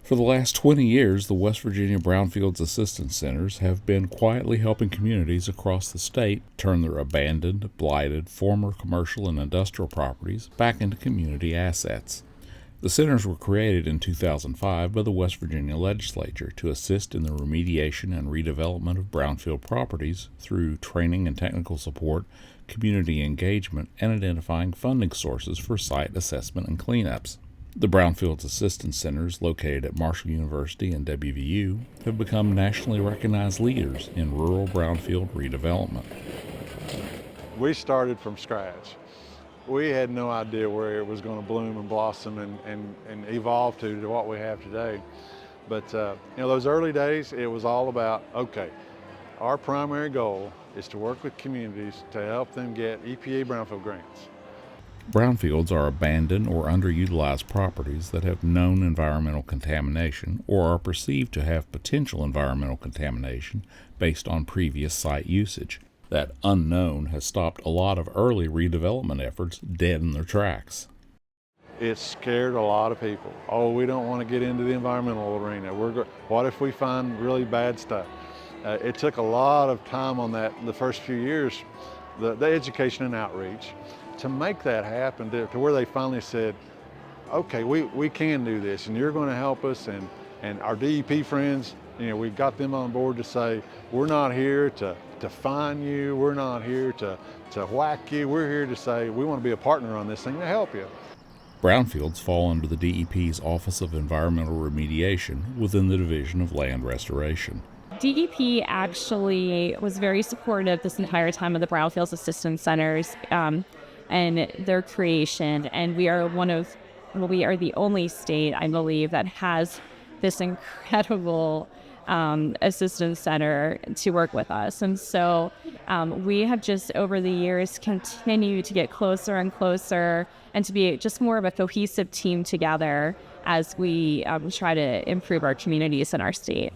For the last 20 years, the West Virginia Brownfields Assistance Centers have been quietly helping communities across the state turn their abandoned, blighted, former commercial and industrial properties back into community assets. The centers were created in 2005 by the West Virginia Legislature to assist in the remediation and redevelopment of brownfield properties through training and technical support, community engagement, and identifying funding sources for site assessment and cleanups. The Brownfields Assistance Centers, located at Marshall University and WVU, have become nationally recognized leaders in rural brownfield redevelopment. We started from scratch. We had no idea where it was going to bloom and blossom and evolve to what we have today. But those early days, it was all about, okay, our primary goal is to work with communities to help them get EPA brownfield grants. Brownfields are abandoned or underutilized properties that have known environmental contamination or are perceived to have potential environmental contamination based on previous site usage. That unknown has stopped a lot of early redevelopment efforts dead in their tracks. It scared a lot of people. Oh, we don't want to get into the environmental arena. What if we find really bad stuff? It took a lot of time on that the first few years, the education and outreach, to make that happen, to where they finally said, okay, we can do this, and you're going to help us, and our DEP friends, we got them on board to say, we're not here to fine you, we're not here to whack you, we're here to say, we want to be a partner on this thing to help you. Brownfields fall under the DEP's Office of Environmental Remediation within the Division of Land Restoration. DEP actually was very supportive this entire time of the Brownfields Assistance Centers and their creation, and we are the only state, I believe, that has this incredible assistance center to work with us. And so we have just over the years continued to get closer and closer and to be just more of a cohesive team together as we try to improve our communities in our state.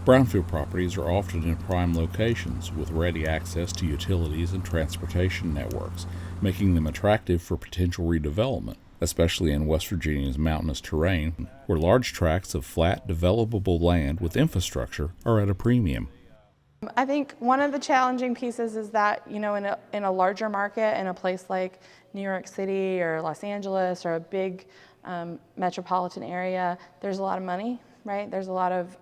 Brownfield properties are often in prime locations with ready access to utilities and transportation networks, making them attractive for potential redevelopment, especially in West Virginia's mountainous terrain, where large tracts of flat, developable land with infrastructure are at a premium. I think one of the challenging pieces is that, in a larger market, in a place like New York City or Los Angeles or a big metropolitan area, there's a lot of money. Right? There's a lot of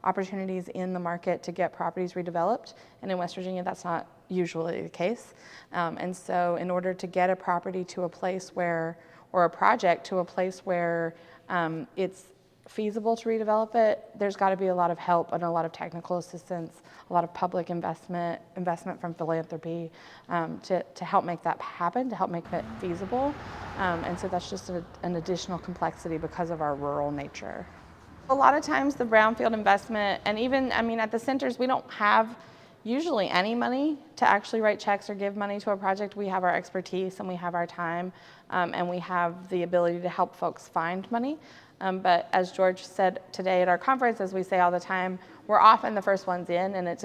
opportunities in the market to get properties redeveloped, and in West Virginia that's not usually the case. And so in order to get a property to a place where, or a project to a place where it's feasible to redevelop it, there's got to be a lot of help and a lot of technical assistance, a lot of public investment from philanthropy to help make that happen, to help make it feasible. And so that's just an additional complexity because of our rural nature. A lot of times the brownfield investment, and even, at the centers, we don't have usually any money to actually write checks or give money to a project. We have our expertise and we have our time, and we have the ability to help folks find money. But as George said today at our conference, as we say all the time, we're often the first ones in, and it's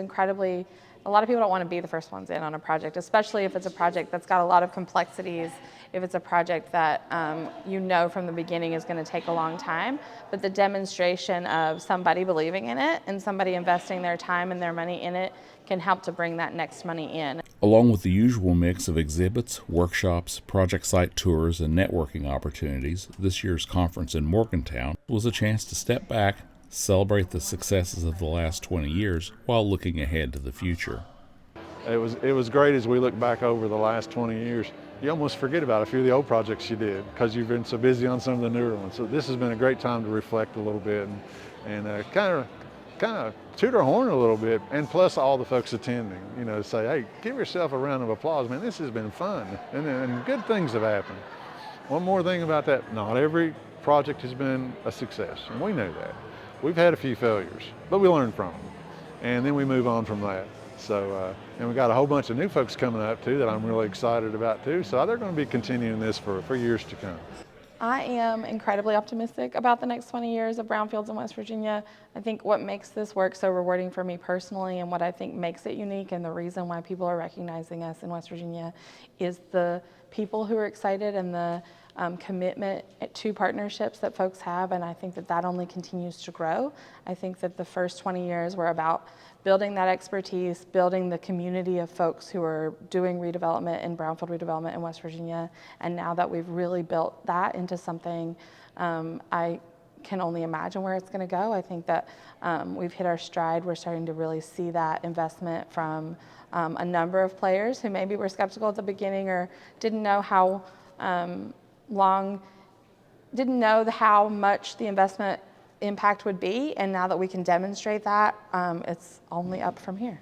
a lot of people don't want to be the first ones in on a project, especially if it's a project that's got a lot of complexities, if it's a project that from the beginning is going to take a long time. But the demonstration of somebody believing in it and somebody investing their time and their money in it can help to bring that next money in. Along with the usual mix of exhibits, workshops, project site tours, and networking opportunities, this year's conference in Morgantown was a chance to step back, celebrate the successes of the last 20 years while looking ahead to the future. It was great as we look back over the last 20 years. You almost forget about a few of the old projects you did because you've been so busy on some of the newer ones. So this has been a great time to reflect a little bit and kind of toot our horn a little bit, and plus all the folks attending, say, hey, give yourself a round of applause, man, this has been fun, and good things have happened. One more thing about that, not every project has been a success, and we know that. We've had a few failures, but we learn from them, and then we move on from that. So, and we got a whole bunch of new folks coming up too that I'm really excited about too. So they're going to be continuing this for years to come. I am incredibly optimistic about the next 20 years of brownfields in West Virginia. I think what makes this work so rewarding for me personally, and what I think makes it unique, and the reason why people are recognizing us in West Virginia, is the people who are excited and the commitment to partnerships that folks have, and I think that that only continues to grow. I think that the first 20 years were about building that expertise, building the community of folks who are doing redevelopment and brownfield redevelopment in West Virginia, and now that we've really built that into something, I can only imagine where it's going to go. I think that we've hit our stride. We're starting to really see that investment from a number of players who maybe were skeptical at the beginning or didn't know how how much the investment impact would be, and now that we can demonstrate that, it's only up from here.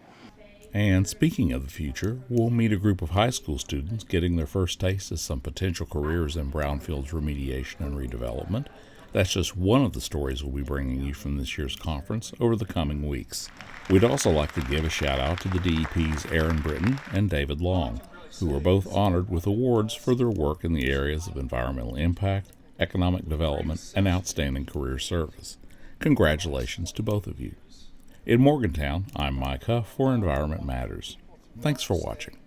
And speaking of the future, we'll meet a group of high school students getting their first taste of some potential careers in Brownfield's remediation and redevelopment. That's just one of the stories we'll be bringing you from this year's conference over the coming weeks. We'd also like to give a shout out to the DEP's Aaron Britton and David Long, who were both honored with awards for their work in the areas of environmental impact, economic development, and outstanding career service. Congratulations to both of you. In Morgantown, I'm Mike Huff for Environment Matters. Thanks for watching.